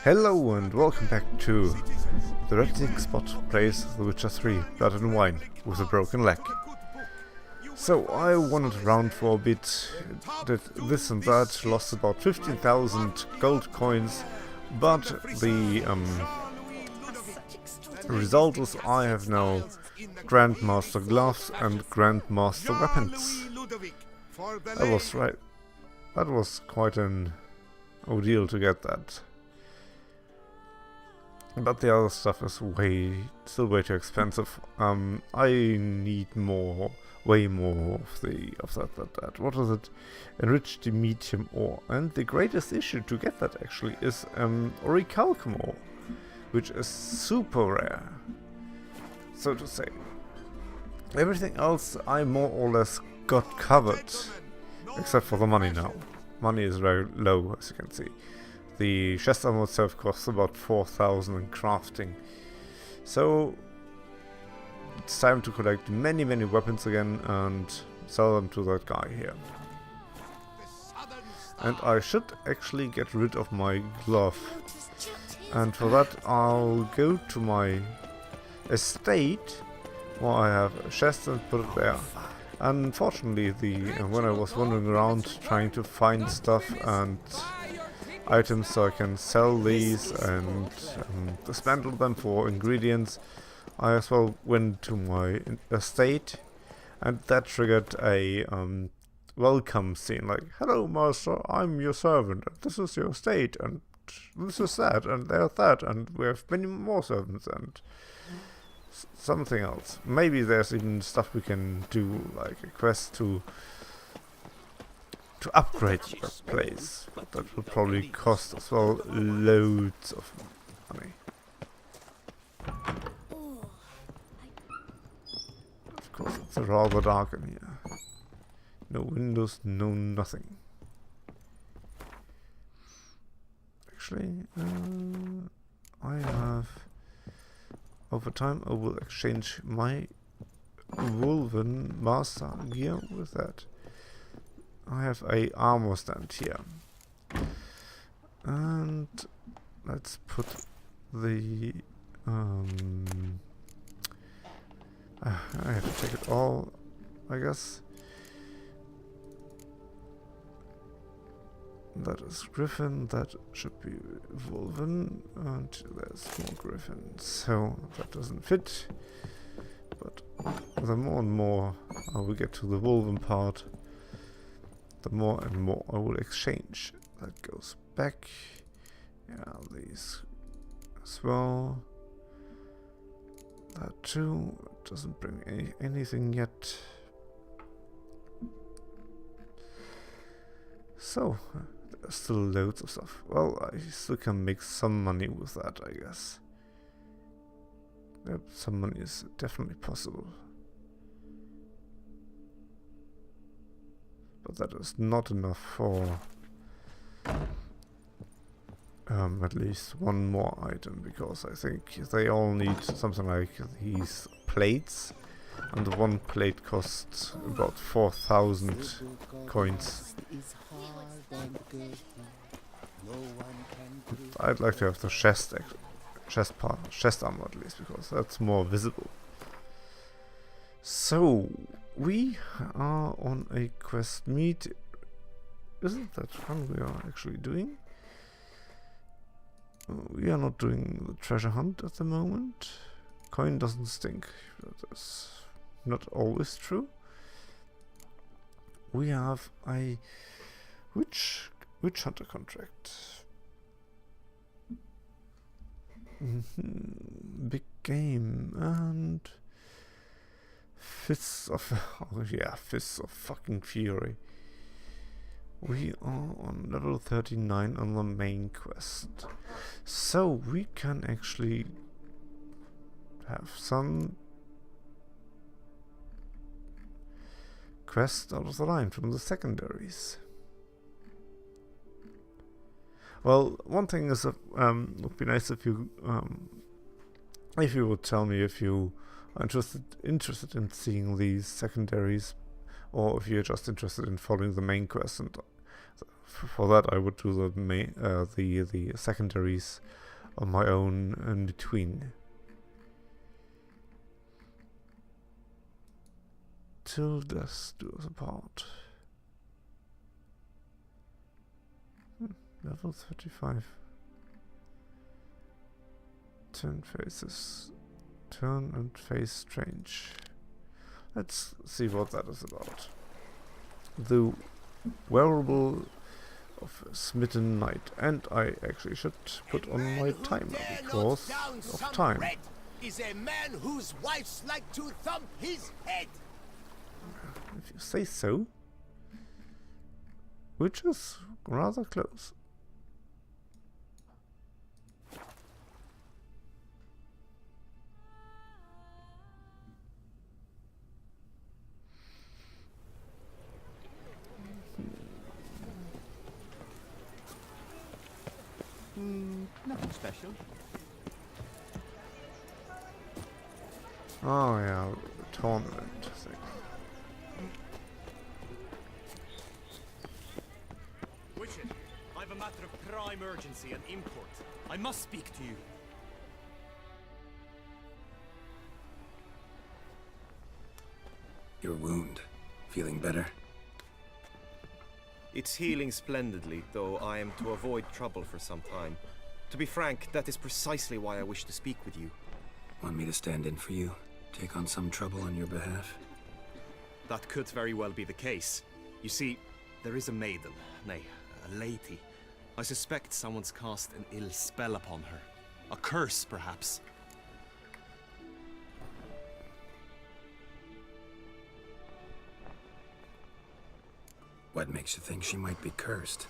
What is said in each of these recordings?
Hello and welcome back to TheHereticSpot plays The Witcher 3 Blood and Wine with a broken leg. So I wandered around for a bit, did this and that, lost about 15,000 gold coins, but the result is I have now Grandmaster gloves and Grandmaster weapons. That was right. That was quite an ordeal to get that. But the other stuff is still way too expensive. I need way more of that. What is it? Enriched medium ore. And the greatest issue to get that actually is orichalcum ore, which is super rare, so to say. Everything else I more or less got covered, except for the money now. Money is very low, as you can see. The chest armor itself costs about 4,000 in crafting. So it's time to collect many weapons again and sell them to that guy here. And I should actually get rid of my glove. And for that I'll go to my estate where I have a chest and put it there. Unfortunately, when I was wandering around trying to find stuff and items so I can sell these and dismantle them for ingredients, I as well went to my estate, and that triggered a welcome scene like, "Hello master, I'm your servant, and this is your estate, and this is that, and there's that, and we have many more servants, and something else. Maybe there's even stuff we can do, like a quest to upgrade the place, but that will probably cost as well loads of money. Of course, it's rather dark in here. No windows, no nothing. Actually, I have... Over time, I will exchange my Wolven Master gear with that. I have a armor stand here, and let's put the I have to take it all, I guess. That is Griffin, that should be Wolven, and there's more Griffin, so that doesn't fit. But the more and more we get to the Wolven part, the more and more I will exchange. That goes back. Yeah, these as well. That too. It doesn't bring anything yet. So, there's still loads of stuff. Well, I still can make some money with that, I guess. Yep, some money is definitely possible. But that is not enough for at least one more item, because I think they all need something like these plates, and the one plate costs about 4,000 coins. I'd like to have the chest armor at least, because that's more visible. So we are on a quest meet. Isn't that fun we are actually doing? We are not doing the treasure hunt at the moment. Coin doesn't stink. That is not always true. We have a witch hunter contract. Big game and Fists of Fists of fucking Fury. We are on level 39 on the main quest, so we can actually have some quest out of the line from the secondaries. Well, one thing is, would be nice if you would tell me if you are interested in seeing these secondaries, or if you're just interested in following the main quest and for that I would do the secondaries on my own in between. Till death do us apart. Level 35. 10 faces. Turn and face strange. Let's see what that is about. The Warble of smitten knight, and I actually should put on my timer because of time. Is a man whose wives like to thump his head. If you say so, which is rather close. Nothing special. Oh yeah, tournament thing. Witcher, I have a matter of prime urgency and import. I must speak to you. Your wound. Feeling better? It's healing splendidly, though I am to avoid trouble for some time. To be frank, that is precisely why I wish to speak with you. Want me to stand in for you? Take on some trouble on your behalf? That could very well be the case. You see, there is a maiden, nay, a lady. I suspect someone's cast an ill spell upon her. A curse, perhaps. What makes you think she might be cursed?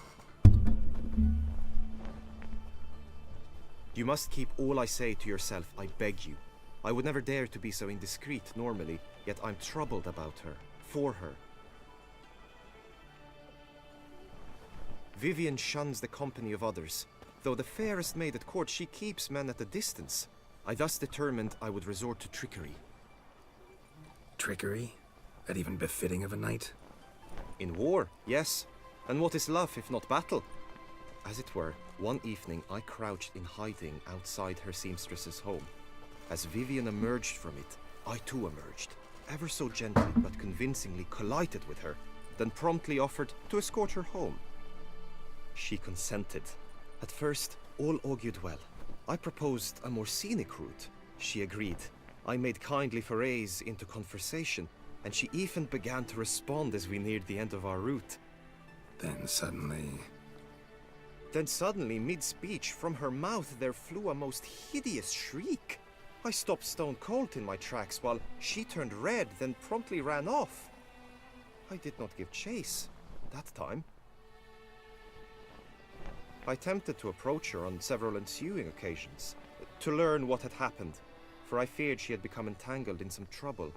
You must keep all I say to yourself, I beg you. I would never dare to be so indiscreet normally, yet I'm troubled about her, for her. Vivian shuns the company of others. Though the fairest maid at court, she keeps men at a distance. I thus determined I would resort to trickery. Trickery? That even befitting of a knight? In war, yes. And what is love if not battle? As it were, one evening I crouched in hiding outside her seamstress's home. As Vivian emerged from it, I too emerged, ever so gently but convincingly collided with her, then promptly offered to escort her home. She consented. At first, all augured well. I proposed a more scenic route. She agreed. I made kindly forays into conversation, and she even began to respond as we neared the end of our route. Then suddenly, mid-speech, from her mouth there flew a most hideous shriek. I stopped stone cold in my tracks while she turned red, then promptly ran off. I did not give chase that time. I attempted to approach her on several ensuing occasions, to learn what had happened, for I feared she had become entangled in some trouble.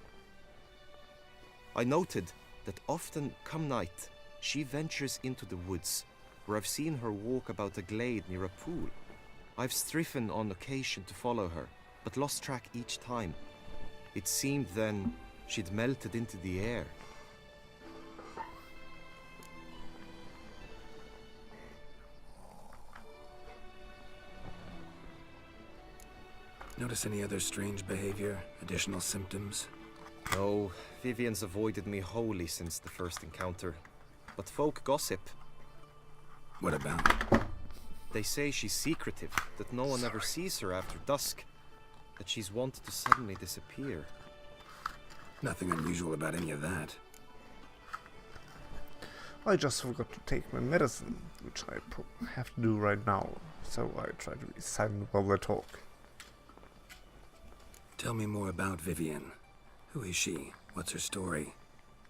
I noted that often, come night, she ventures into the woods, where I've seen her walk about a glade near a pool. I've striven on occasion to follow her, but lost track each time. It seemed then she'd melted into the air. notice any other strange behavior, additional symptoms? No, Vivian's avoided me wholly since the first encounter. But folk gossip. What about? They say she's secretive, that no one ever sees her after dusk, that she's wanted to suddenly disappear. Nothing unusual about any of that. I just forgot to take my medicine, which I have to do right now, so I try to be silent while they talk. Tell me more about Vivian. Who is she? What's her story?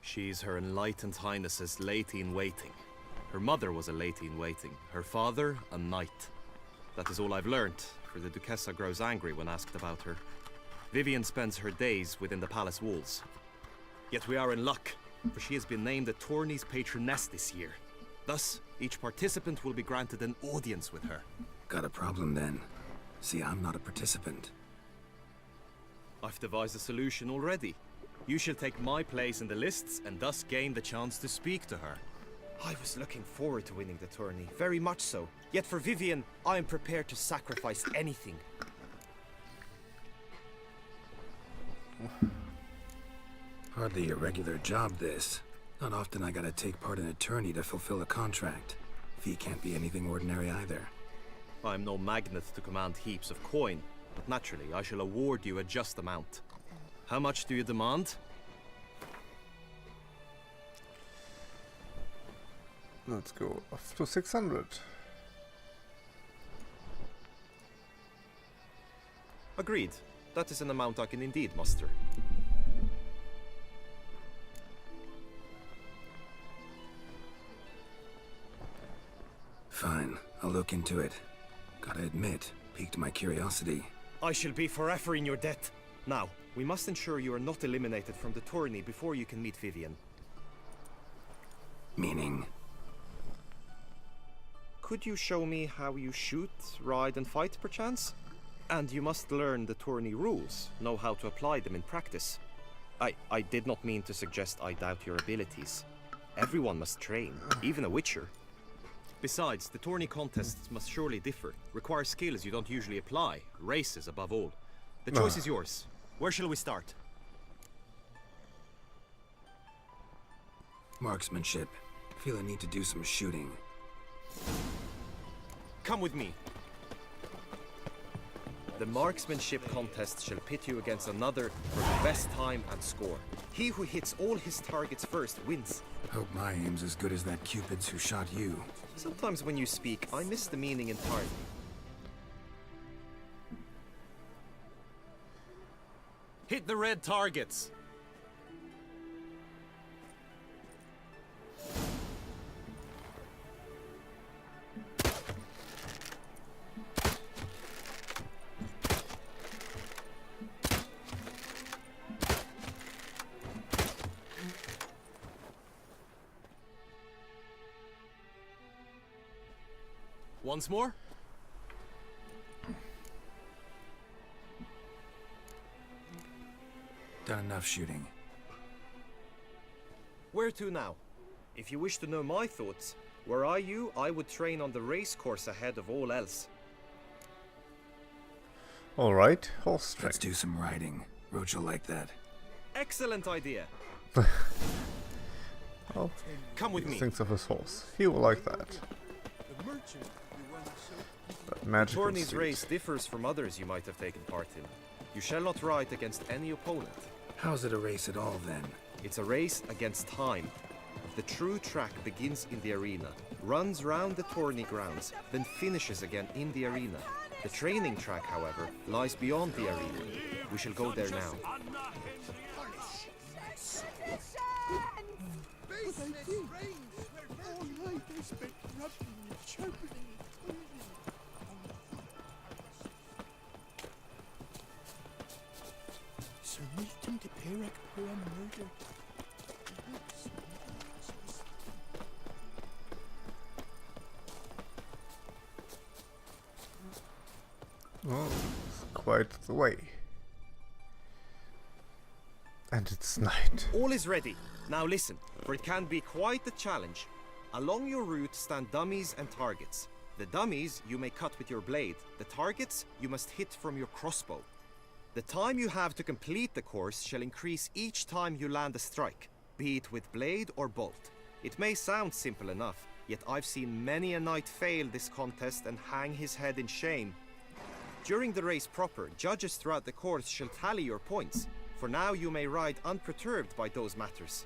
She's Her Enlightened Highness's lady-in-waiting. Her mother was a lady-in-waiting, her father a knight. That is all I've learnt, for the Duchessa grows angry when asked about her. Vivian spends her days within the palace walls. Yet we are in luck, for she has been named a tourney's patroness this year. Thus, each participant will be granted an audience with her. Got a problem then. See, I'm not a participant. I've devised a solution already. You shall take my place in the lists and thus gain the chance to speak to her. I was looking forward to winning the tourney, very much so. Yet for Vivian, I am prepared to sacrifice anything. Hardly a regular job, this. Not often I gotta take part in a tourney to fulfill a contract. Fee can't be anything ordinary either. I am no magnet to command heaps of coin, but naturally I shall award you a just amount. How much do you demand? Let's go up to 600. Agreed. That is an amount I can indeed muster. Fine, I'll look into it. Gotta admit, piqued my curiosity. I shall be forever in your debt. Now, we must ensure you are not eliminated from the tourney before you can meet Vivian. Meaning? Could you show me how you shoot, ride and fight, perchance? And you must learn the tourney rules, know how to apply them in practice. I did not mean to suggest I doubt your abilities. Everyone must train, even a witcher. Besides, the tourney contests must surely differ, require skills you don't usually apply, races above all. The choice is yours. Where shall we start? Marksmanship. Feel I need to do some shooting. Come with me. The marksmanship contest shall pit you against another for the best time and score. He who hits all his targets first wins. Hope my aim's as good as that Cupid's who shot you. Sometimes when you speak, I miss the meaning entirely. Hit the red targets! Once more? Done enough shooting. Where to now? If you wish to know my thoughts, were I you, I would train on the race course ahead of all else. Alright, horse Let's train. do some riding. Roach will like that. Excellent idea. Oh, Come with he me. thinks of his horse. He will like that. The merchant who runs so That magical Tourney's street. race differs from others you might have taken part in. You shall not ride against any opponent. How's it a race at all, then? It's a race against time. The true track begins in the arena, runs round the tourney grounds, then finishes again in the arena. The training track, however, lies beyond the arena. We shall go there now. Sir Milton de Perac poor murdered. Oh, it's quite the way. And it's night. All is ready. Now listen, for it can be quite a challenge. Along your route stand dummies and targets. The dummies you may cut with your blade. The targets you must hit from your crossbow. The time you have to complete the course shall increase each time you land a strike, be it with blade or bolt. It may sound simple enough, yet I've seen many a knight fail this contest and hang his head in shame. During the race proper, judges throughout the course shall tally your points. For now you may ride unperturbed by those matters.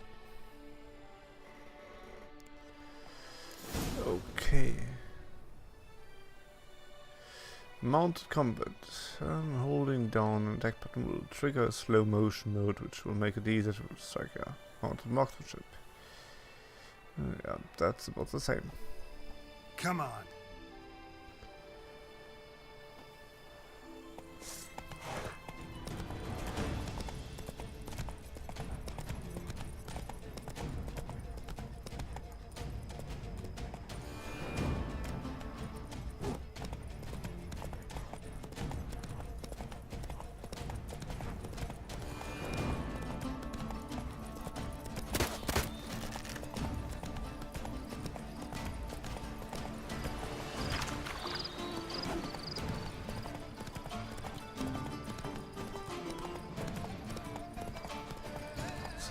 Okay. Mounted combat. Holding down an attack button will trigger a slow motion mode, which will make it easier to strike a mounted marksmanship. Yeah, that's about the same. Come on.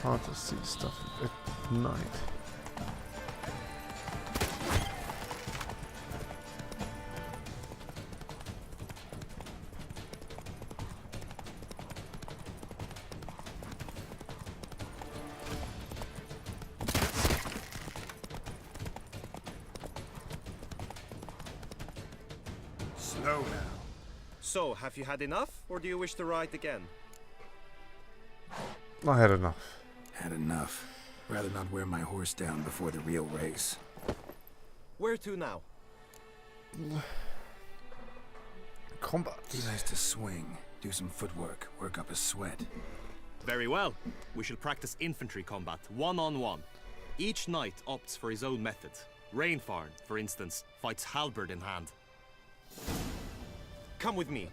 hard to see stuff at night. Slow now. So, have you had enough, or do you wish to ride again? I had enough. Had enough. Rather not wear my horse down before the real race. Where to now? Combat. He likes to swing, do some footwork, work up a sweat. Very well. We shall practice infantry combat, one-on-one. Each knight opts for his own method. Rainfarn, for instance, fights halberd in hand. Come with me.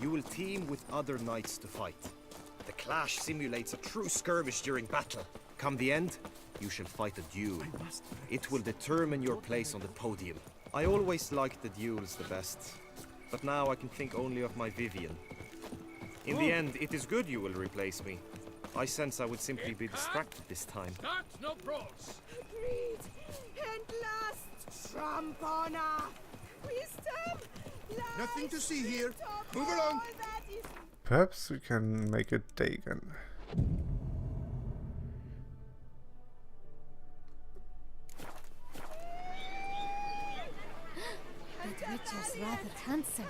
You will team with other knights to fight. The clash simulates a true skirmish during battle. Come the end, you shall fight a duel. It will determine your place on the podium. I always liked the duels the best, but now I can think only of my Vivian. In the end, it is good you will replace me. I sense I would simply be distracted this time. Start no brawls. Agreed. And last, Trampona. Wisdom. Nothing to see here. Top Move all along. that is Perhaps we can make a Dagon. That Witcher's rather handsome.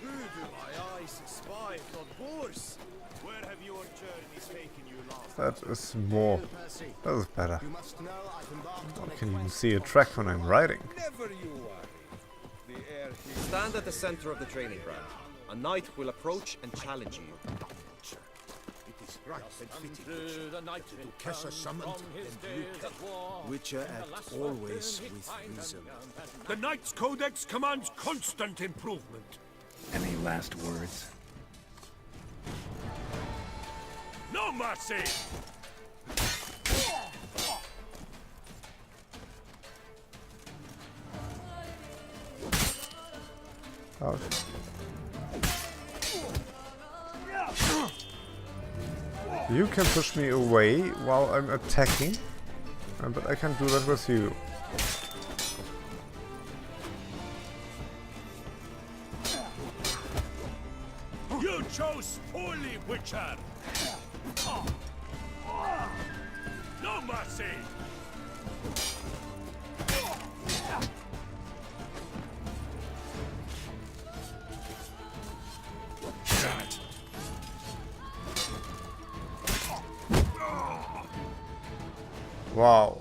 Who do my eyes spy from horse? Where have your journeys taken you last? That is more. Percy, That is better. you must know I've embarked on I a can even quest. see a track when I'm riding. Never you worry. The air here. Stand at the center of the training ground. A knight will approach and challenge you. It is right and fitting. Through the night To Kessa summoned from his and days Luca. at war. Witcher act always with reason. The Knight's Codex commands constant improvement. Any last words? No mercy! Ouch. You can push me away while I'm attacking, but I can't do that with you. You chose poorly, Witcher! No mercy! Wow.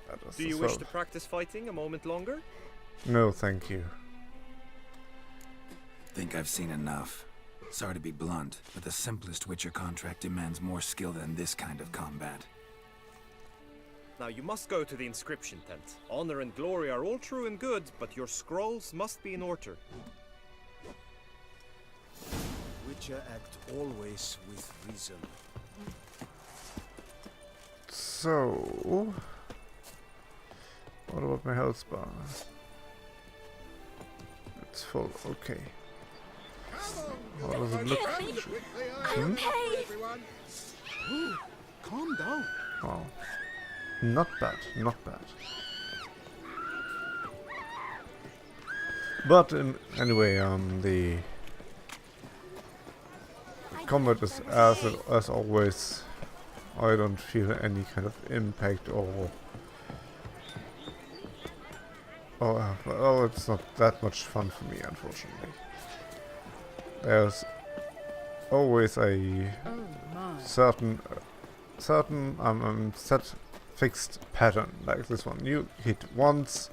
That was Do you so- wish to practice fighting a moment longer? No, thank you. Think I've seen enough. Sorry to be blunt, but the simplest Witcher contract demands more skill than this kind of combat. Now you must go to the inscription tent. Honor and glory are all true and good, but your scrolls must be in order. Witcher act always with reason. So, what about my health bar? It's full. Okay. How does it look? Hmm? Calm down. Wow. Not bad. Not bad. But anyway, the combat is as always. I don't feel any kind of impact or well, it's not that much fun for me, unfortunately. There's always a certain set fixed pattern like this one. You hit once,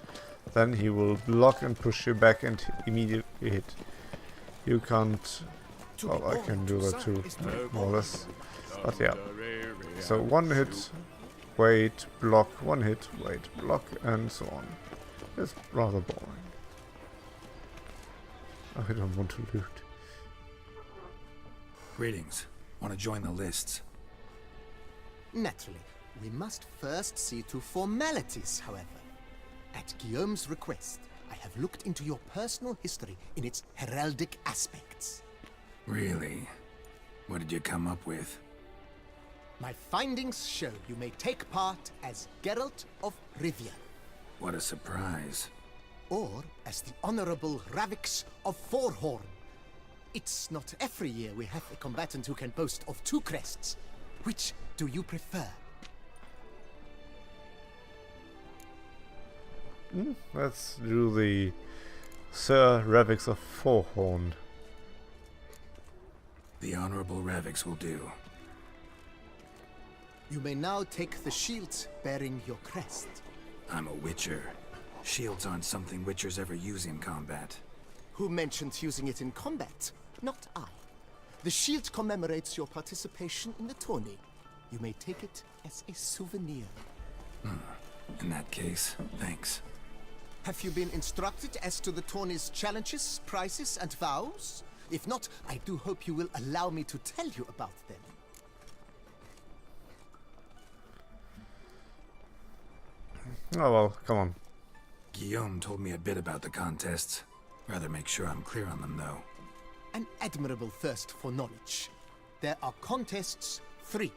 then he will block and push you back and immediately hit. You can't. Well, I can do that too, more or less. But yeah. So one hit, wait, block, one hit, wait, block, and so on. It's rather boring. I don't want to loot. Greetings. Want to join the lists? Naturally. We must first see to formalities, however. At Guillaume's request, I have looked into your personal history in its heraldic aspects. Really? What did you come up with? My findings show you may take part as Geralt of Rivia, What a surprise. or as the Honorable Ravix of Forhorn. It's not every year we have a combatant who can boast of 2 crests. Which do you prefer? Let's do the Sir Ravix of Forhorn. The Honorable Ravix will do. You may now take the shield bearing your crest. I'm a Witcher. Shields aren't something Witchers ever use in combat. Who mentioned using it in combat? Not I. The shield commemorates your participation in the tourney. You may take it as a souvenir. In that case, thanks. Have you been instructed as to the tourney's challenges, prizes, and vows? If not, I do hope you will allow me to tell you about them. Oh well, come on. Guillaume told me a bit about the contests. Rather make sure I'm clear on them, though. An admirable thirst for knowledge. There are contests 3.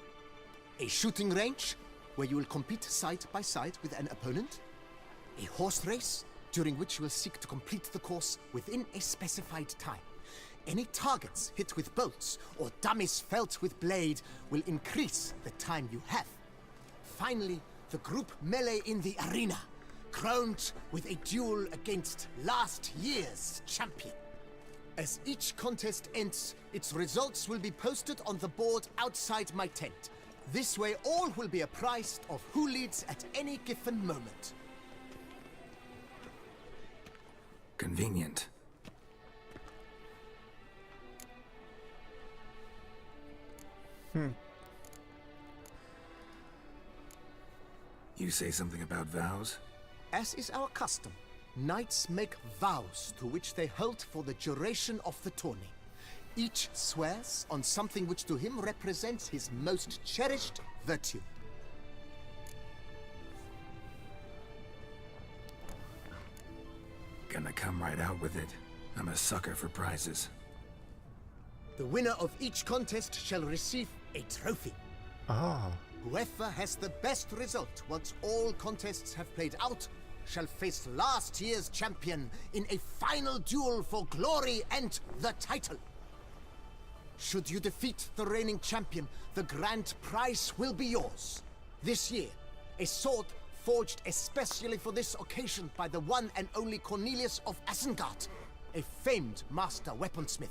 A shooting range, where you will compete side by side with an opponent. A horse race, during which you will seek to complete the course within a specified time. Any targets hit with bolts or dummies felt with blade will increase the time you have. Finally, the group melee in the arena, crowned with a duel against last year's champion. As each contest ends, its results will be posted on the board outside my tent. This way all will be apprised of who leads at any given moment. Convenient. You say something about vows? As is our custom, knights make vows to which they hold for the duration of the tourney. Each swears on something which to him represents his most cherished virtue. Gonna come right out with it. I'm a sucker for prizes. The winner of each contest shall receive a trophy. Ah. Whoever has the best result once all contests have played out shall face last year's champion in a final duel for glory and the title. Should you defeat the reigning champion, the grand prize will be yours. This year, a sword forged especially for this occasion by the one and only Cornelius of Isengard, a famed master weaponsmith.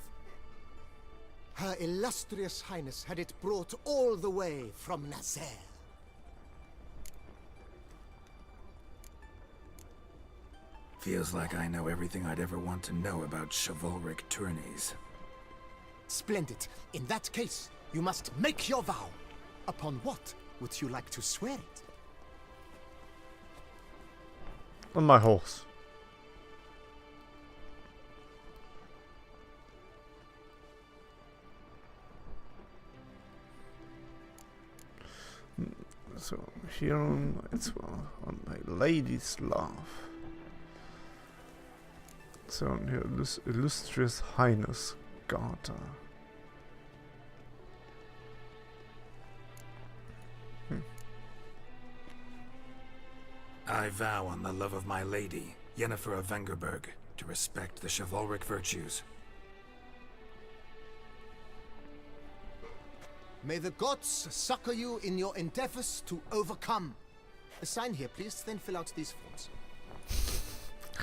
Her illustrious highness had it brought all the way from Nazaire. Feels like I know everything I'd ever want to know about chivalric tourneys. Splendid. In that case, you must make your vow. Upon what would you like to swear it? On my horse. So here it's on my lady's love. So on her illustrious highness Garter. I vow on the love of my lady, Yennefer of Vengerberg, to respect the chivalric virtues. May the gods succor you in your endeavors to overcome. Sign here, please, then fill out these forms.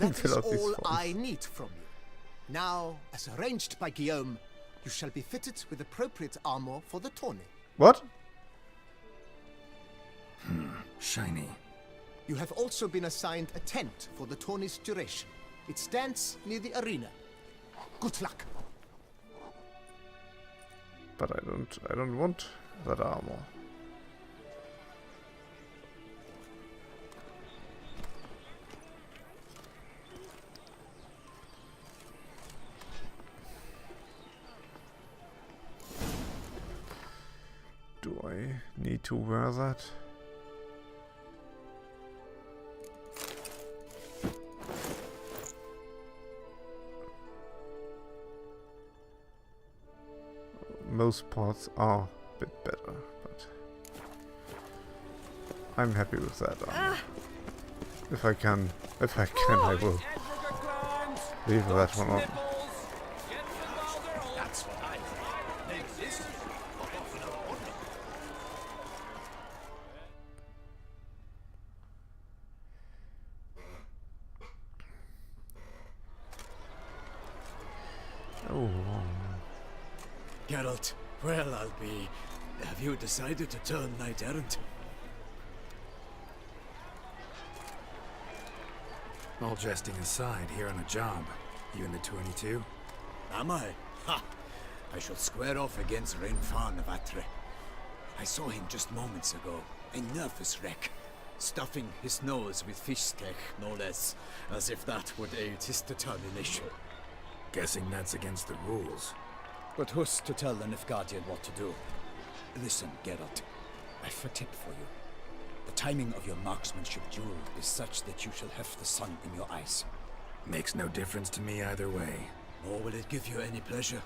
That is all I need from you. Now, as arranged by Guillaume, you shall be fitted with appropriate armor for the tourney. What? Shiny. You have also been assigned a tent for the tourney's duration. It stands near the arena. Good luck. But I don't want that armor. Do I need to wear that? most parts are a bit better, but I'm happy with that. If I can, I will leave that one on. Oh, Geralt, well, I'll be... Have you decided to turn knight errant? All jesting aside, here on a job. You in the 22? Am I? Ha! I shall square off against Rainfan of Atre. I saw him just moments ago. A nervous wreck. Stuffing his nose with fish steak, no less. As if that would aid his determination. Guessing that's against the rules. But who's to tell the Nilfgaardian what to do? Listen, Geralt. I've a tip for you. The timing of your marksmanship duel is such that you shall have the sun in your eyes. Makes no difference to me either way. Nor will it give you any pleasure.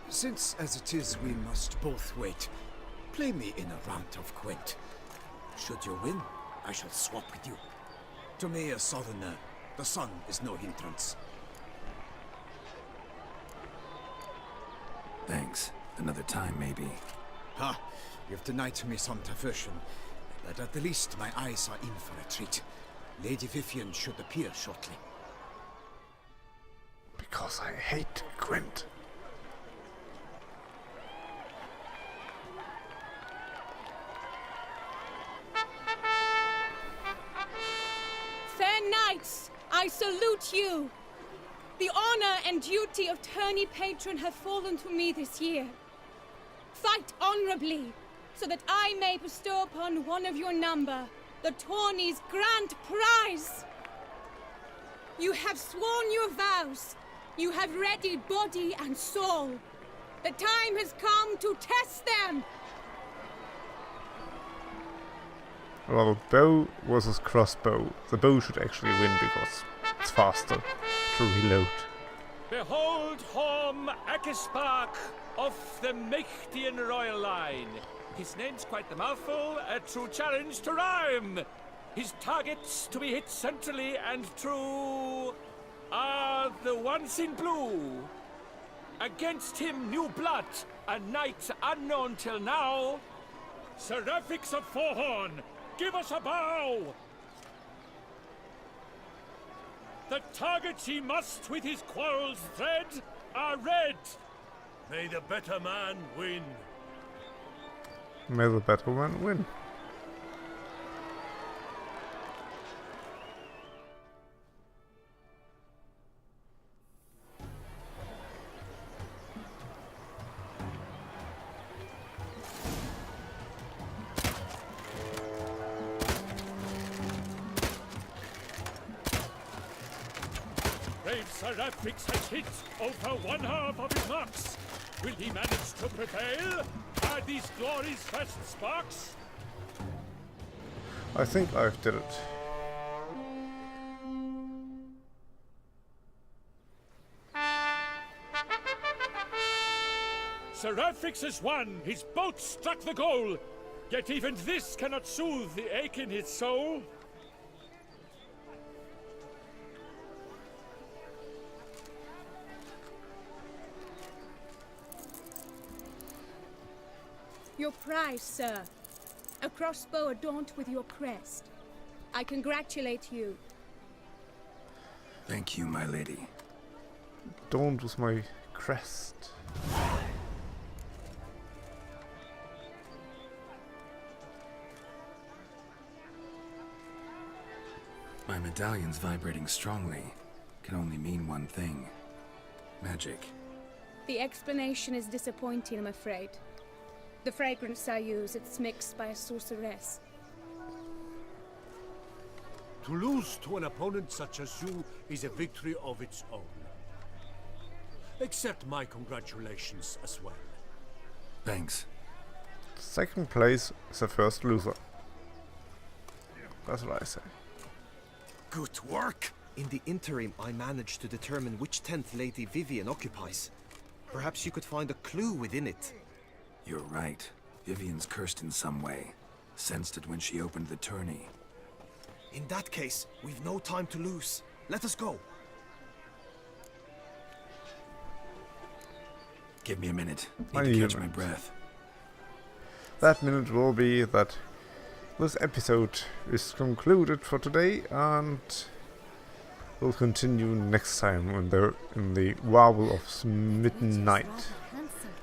Since, as it is, we must both wait, play me in a round of Gwent. Should you win, I shall swap with you. To me, a southerner, the sun is no hindrance. Thanks. Another time, maybe. Ha! You've denied me some diversion, but at the least my eyes are in for a treat. Lady Vivian should appear shortly. because I hate Gwent. Fair knights, I salute you. The honor and duty of tourney patron have fallen to me this year. Fight honorably, so that I may bestow upon one of your number the tourney's grand prize. You have sworn your vows. You have ready body and soul. The time has come to test them. Well, bow versus crossbow. The bow should actually win because it's faster to reload. Behold Horm Akispark of the Mechtian royal line. His name's quite the mouthful, a true challenge to rhyme. His targets to be hit centrally and true are the ones in blue. Against him new blood, a knight unknown till now. Seraphics of Forehorn, give us a bow! The targets he must with his quarrels thread are red. May the better man win. May the better one win. Brave Seraphics has hit over one half of his marks. Will he manage to prevail? Are these glory's first sparks? I think I've did it. Seraphics has won. His boat struck the goal. Yet even this cannot soothe the ache in his soul. Your prize, sir. A crossbow adorned with your crest. I congratulate you. Thank you, my lady. Don't with my crest. My medallion's vibrating strongly. Can only mean one thing. Magic. The explanation is disappointing, I'm afraid. The fragrance I use, it's mixed by a sorceress. To lose to an opponent such as you is a victory of its own. Accept my congratulations as well. Thanks. Second place is the first loser. That's what I say. Good work! In the interim, I managed to determine which tent Lady Vivian occupies. Perhaps you could find a clue within it. You're right. Vivian's cursed in some way. Sensed it when she opened the tourney. In that case, we've no time to lose. Let us go. Give me a minute. I Need need to a catch my minute. breath. That minute will be that this episode is concluded for today, and we'll continue next time in the Warble of Smitten Night.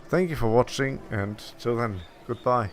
Thank you for watching, and till then, goodbye.